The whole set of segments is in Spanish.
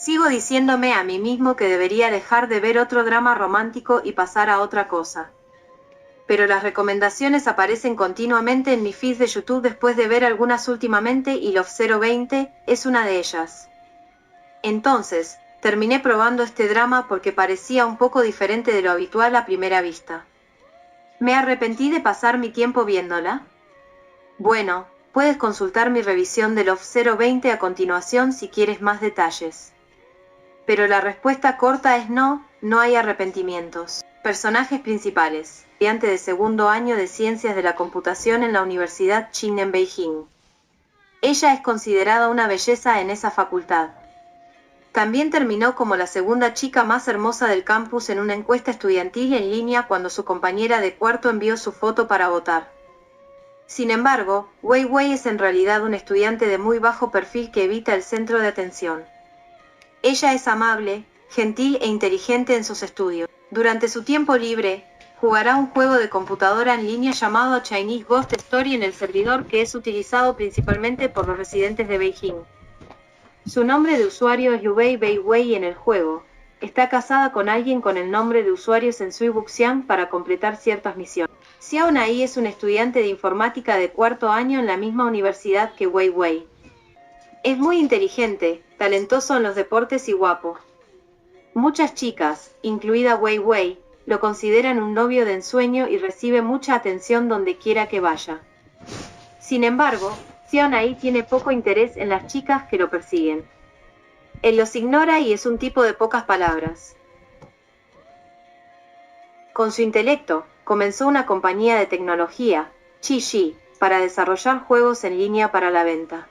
Sigo diciéndome a mí mismo que debería dejar de ver otro drama romántico y pasar a otra cosa. Pero las recomendaciones aparecen continuamente en mi feed de YouTube después de ver algunas últimamente y Love 020 es una de ellas. Entonces, terminé probando este drama porque parecía un poco diferente de lo habitual a primera vista. ¿Me arrepentí de pasar mi tiempo viéndola? Bueno, puedes consultar mi revisión de Love 020 a continuación si quieres más detalles. Pero la respuesta corta es no, no hay arrepentimientos. Personajes principales. Estudiante de segundo año de Ciencias de la Computación en la Universidad Tsinghua en Beijing. Ella es considerada una belleza en esa facultad. También terminó como la segunda chica más hermosa del campus en una encuesta estudiantil en línea cuando su compañera de cuarto envió su foto para votar. Sin embargo, Wei Wei es en realidad un estudiante de muy bajo perfil que evita el centro de atención. Ella es amable, gentil e inteligente en sus estudios. Durante su tiempo libre, jugará un juego de computadora en línea llamado Chinese Ghost Story en el servidor que es utilizado principalmente por los residentes de Beijing. Su nombre de usuario es Yubei Bei Wei en el juego. Está casada con alguien con el nombre de usuario Sensui Buxian para completar ciertas misiones. Xiao Nai es un estudiante de informática de cuarto año en la misma universidad que Wei Wei. Es muy inteligente, talentoso en los deportes y guapo. Muchas chicas, incluida Wei Wei, lo consideran un novio de ensueño y recibe mucha atención donde quiera que vaya. Sin embargo, Xiao Nai tiene poco interés en las chicas que lo persiguen. Él los ignora y es un tipo de pocas palabras. Con su intelecto, comenzó una compañía de tecnología, Qixi, para desarrollar juegos en línea para la venta.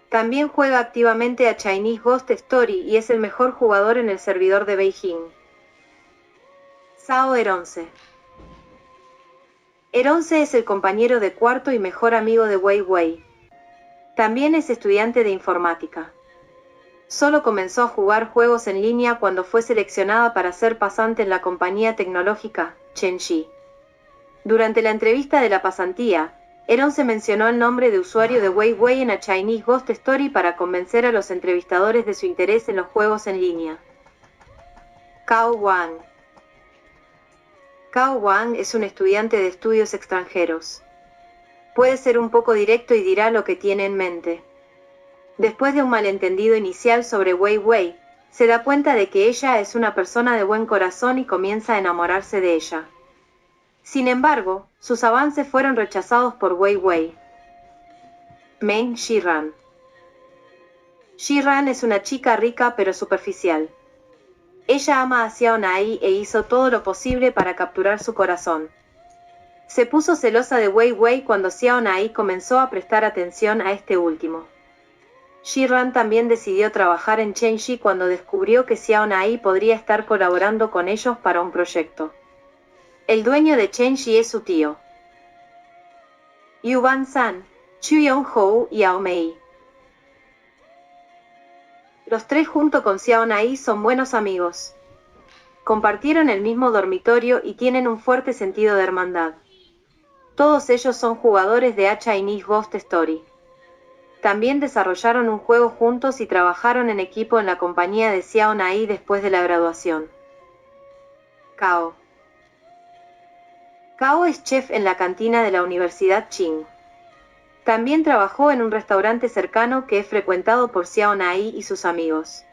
También juega activamente a Chinese Ghost Story y es el mejor jugador en el servidor de Beijing. Zhao Eronce. Eronce es el compañero de cuarto y mejor amigo de Wei Wei. También es estudiante de informática. Solo comenzó a jugar juegos en línea cuando fue seleccionada para ser pasante en la compañía tecnológica, Chenxi. Durante la entrevista de la pasantía, Eronce mencionó el nombre de usuario de Wei Wei en A Chinese Ghost Story para convencer a los entrevistadores de su interés en los juegos en línea. Cao Wang. Cao Wang es un estudiante de estudios extranjeros. Puede ser un poco directo y dirá lo que tiene en mente. Después de un malentendido inicial sobre Wei Wei, se da cuenta de que ella es una persona de buen corazón y comienza a enamorarse de ella. Sin embargo, sus avances fueron rechazados por Wei Wei. Meng Shiran. Shiran es una chica rica pero superficial. Ella ama a Xiao Nai e hizo todo lo posible para capturar su corazón. Se puso celosa de Wei Wei cuando Xiao Nai comenzó a prestar atención a este último. Shiran también decidió trabajar en Chenxi cuando descubrió que Xiao Nai podría estar colaborando con ellos para un proyecto. El dueño de Chenxi es su tío. Yuan San, Chu Yong-hou y Ao Mei. Los tres junto con Xiao Nai son buenos amigos. Compartieron el mismo dormitorio y tienen un fuerte sentido de hermandad. Todos ellos son jugadores de A Chinese Ghost Story. También desarrollaron un juego juntos y trabajaron en equipo en la compañía de Xiao Nai después de la graduación. Cao. Cao es chef en la cantina de la Universidad Tsinghua. También trabajó en un restaurante cercano que es frecuentado por Xiao Nai y sus amigos.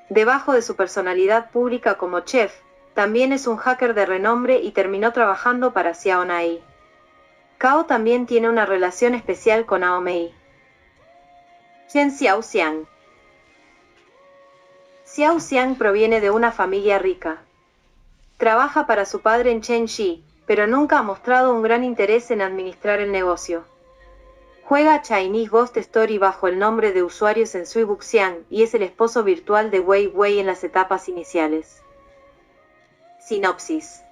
Debajo de su personalidad pública como chef, también es un hacker de renombre y terminó trabajando para Xiao Nai. Cao también tiene una relación especial con Ao Mei. Chen Xiaoxiang. Xiaoxiang proviene de una familia rica. Trabaja para su padre en Chenxi, pero nunca ha mostrado un gran interés en administrar el negocio. Juega Chinese Ghost Story bajo el nombre de usuario Sensui Buxian y es el esposo virtual de Wei Wei en las etapas iniciales. Sinopsis.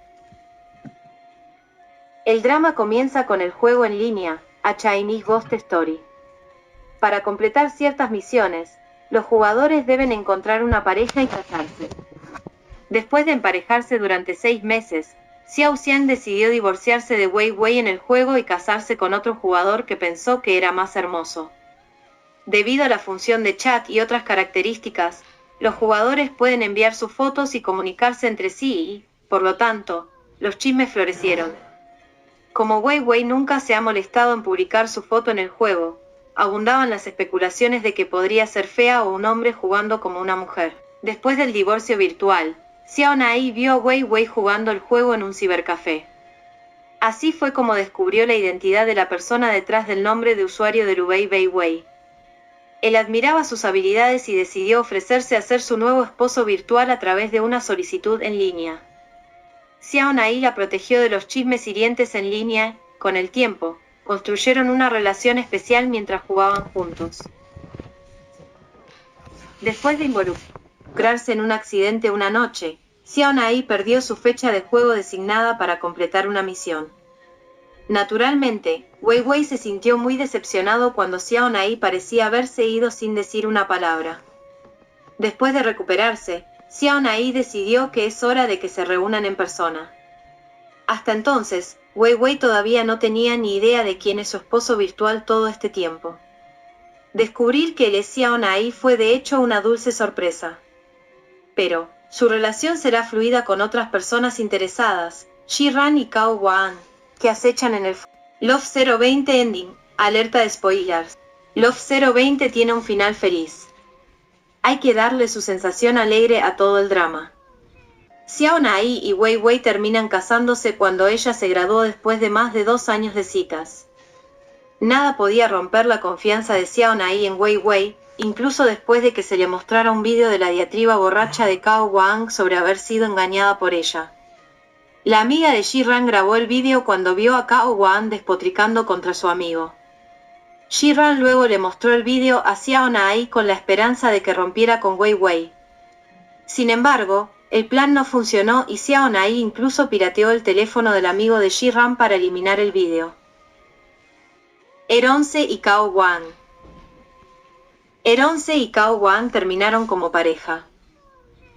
El drama comienza con el juego en línea, A Chinese Ghost Story. Para completar ciertas misiones, los jugadores deben encontrar una pareja y casarse. Después de emparejarse durante 6 meses, Xiaoxiang decidió divorciarse de Wei Wei en el juego y casarse con otro jugador que pensó que era más hermoso. Debido a la función de chat y otras características, Los jugadores pueden enviar sus fotos y comunicarse entre sí y, por lo tanto, los chismes florecieron. Como Wei Wei nunca se ha molestado en publicar su foto en el juego, abundaban las especulaciones de que podría ser fea o un hombre jugando como una mujer. Después del divorcio virtual, Xiao Nai vio a Wei Wei jugando el juego en un cibercafé. Así fue como descubrió la identidad de la persona detrás del nombre de usuario de Liu Weiwei. Él admiraba sus habilidades y decidió ofrecerse a ser su nuevo esposo virtual a través de una solicitud en línea. Xiao Nai la protegió de los chismes hirientes en línea. Con el tiempo, construyeron una relación especial mientras jugaban juntos. Después de involucrarse en un accidente una noche, Xiao Nai perdió su fecha de juego designada para completar una misión. Naturalmente, Wei Wei se sintió muy decepcionado cuando Xiao Nai parecía haberse ido sin decir una palabra. Después de recuperarse, Xiao Nai decidió que es hora de que se reúnan en persona. Hasta entonces, Wei Wei todavía no tenía ni idea de quién es su esposo virtual todo este tiempo. Descubrir que él es Xiao Nai fue de hecho una dulce sorpresa. Pero, su relación será fluida con otras personas interesadas, Shi-Ran y Cao Wan, que acechan en el Love 020 Ending, alerta de spoilers. Love 020 tiene un final feliz. Hay que darle su sensación alegre a todo el drama. Xiao Nai y Wei Wei terminan casándose cuando ella se graduó después de más de 2 años de citas. Nada podía romper la confianza de Xiao Nai en Wei Wei, incluso después de que se le mostrara un vídeo de la diatriba borracha de Cao Wang sobre haber sido engañada por ella. La amiga de Shi-Ran grabó el vídeo cuando vio a Cao Wang despotricando contra su amigo. Shi-Ran luego le mostró el vídeo a Xiao Nai con la esperanza de que rompiera con Wei Wei. Sin embargo, el plan no funcionó y Xiao Nai incluso pirateó el teléfono del amigo de Shi-Ran para eliminar el vídeo. Eronce y Cao Wang. Eronce y Cao Wang terminaron como pareja.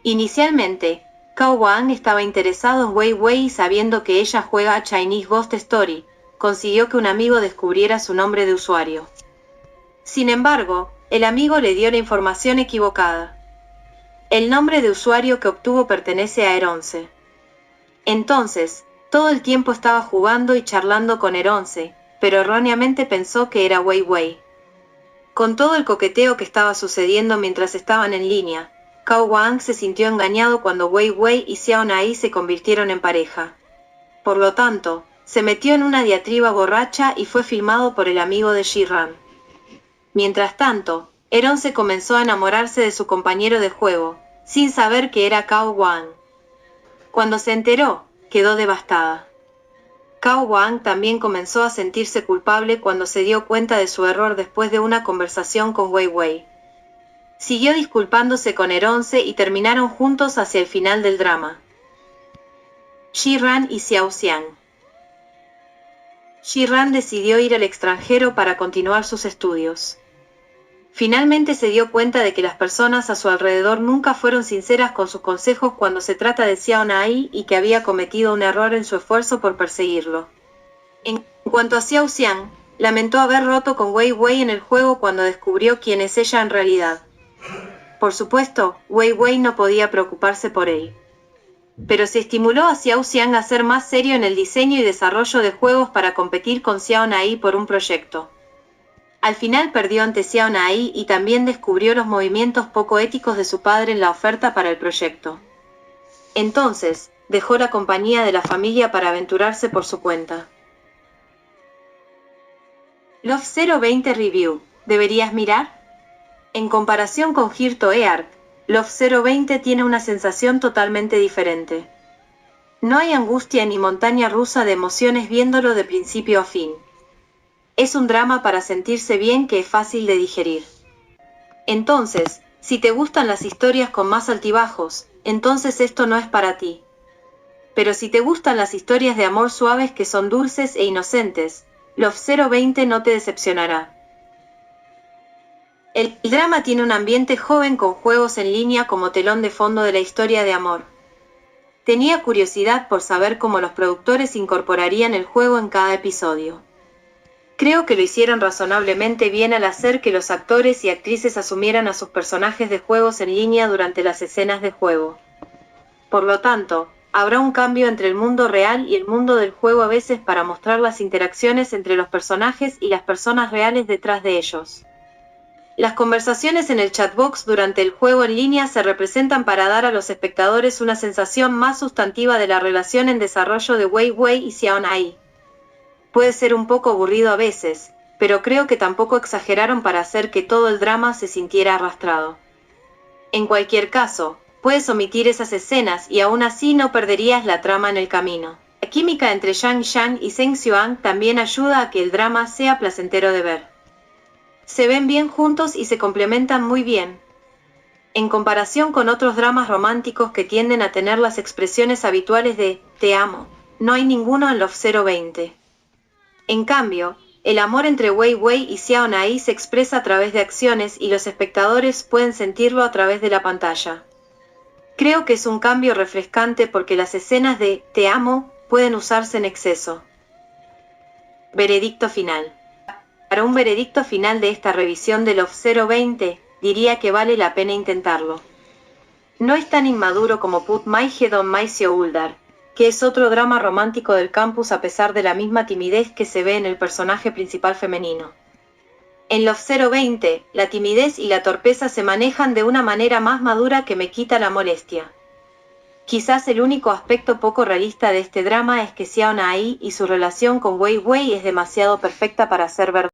Inicialmente, Cao Wang estaba interesado en Wei Wei y sabiendo que ella juega a Chinese Ghost Story, consiguió que un amigo descubriera su nombre de usuario. Sin embargo, el amigo le dio la información equivocada. El nombre de usuario que obtuvo pertenece a Eronce. Entonces, todo el tiempo estaba jugando y charlando con Eronce, pero erróneamente pensó que era Wei Wei. Con todo el coqueteo que estaba sucediendo mientras estaban en línea, Cao Wang se sintió engañado cuando Wei Wei y Xiao Nai se convirtieron en pareja. Por lo tanto, se metió en una diatriba borracha y fue filmado por el amigo de Shi-Ran. Mientras tanto, Eronce comenzó a enamorarse de su compañero de juego, sin saber que era Cao Wang. Cuando se enteró, quedó devastada. Cao Wang también comenzó a sentirse culpable cuando se dio cuenta de su error después de una conversación con Wei Wei. Siguió disculpándose con Eronce y terminaron juntos hacia el final del drama. Shi-Ran y Xiao Xiang. Shi-Ran decidió ir al extranjero para continuar sus estudios. Finalmente se dio cuenta de que las personas a su alrededor nunca fueron sinceras con sus consejos cuando se trata de Xiao Nai y que había cometido un error en su esfuerzo por perseguirlo. En cuanto a Xiao Xiang, lamentó haber roto con Wei Wei en el juego cuando descubrió quién es ella en realidad. Por supuesto, Wei Wei no podía preocuparse por él. Pero se estimuló a Xiao Xiang a ser más serio en el diseño y desarrollo de juegos para competir con Xiao Nai por un proyecto. Al final perdió ante Xiao Nai y también descubrió los movimientos poco éticos de su padre en la oferta para el proyecto. Entonces, dejó la compañía de la familia para aventurarse por su cuenta. Love 020 Review, ¿deberías mirar? En comparación con Here to Earth, Love 020 tiene una sensación totalmente diferente. No hay angustia ni montaña rusa de emociones viéndolo de principio a fin. Es un drama para sentirse bien que es fácil de digerir. Entonces, si te gustan las historias con más altibajos, entonces esto no es para ti. Pero si te gustan las historias de amor suaves que son dulces e inocentes, Love 020 no te decepcionará. El drama tiene un ambiente joven con juegos en línea como telón de fondo de la historia de amor. Tenía curiosidad por saber cómo los productores incorporarían el juego en cada episodio. Creo que lo hicieron razonablemente bien al hacer que los actores y actrices asumieran a sus personajes de juegos en línea durante las escenas de juego. Por lo tanto, habrá un cambio entre el mundo real y el mundo del juego a veces para mostrar las interacciones entre los personajes y las personas reales detrás de ellos. Las conversaciones en el chatbox durante el juego en línea se representan para dar a los espectadores una sensación más sustantiva de la relación en desarrollo de Weiwei y Xiao Ai. Puede ser un poco aburrido a veces, pero creo que tampoco exageraron para hacer que todo el drama se sintiera arrastrado. En cualquier caso, puedes omitir esas escenas y aún así no perderías la trama en el camino. La química entre Zhang Yang y Zheng Xuan también ayuda a que el drama sea placentero de ver. Se ven bien juntos y se complementan muy bien. En comparación con otros dramas románticos que tienden a tener las expresiones habituales de «te amo», no hay ninguno en Love 020. En cambio, el amor entre Weiwei y Xiao Ai se expresa a través de acciones y los espectadores pueden sentirlo a través de la pantalla. Creo que es un cambio refrescante porque las escenas de «te amo» pueden usarse en exceso. Veredicto final. Para un veredicto final de esta revisión de Love 020, diría que vale la pena intentarlo. No es tan inmaduro como Put My Head on My Shoulder, que es otro drama romántico del campus a pesar de la misma timidez que se ve en el personaje principal femenino. En Love 020, la timidez y la torpeza se manejan de una manera más madura que me quita la molestia. Quizás el único aspecto poco realista de este drama es que Xiao Ai y su relación con Weiwei es demasiado perfecta para ser verdad.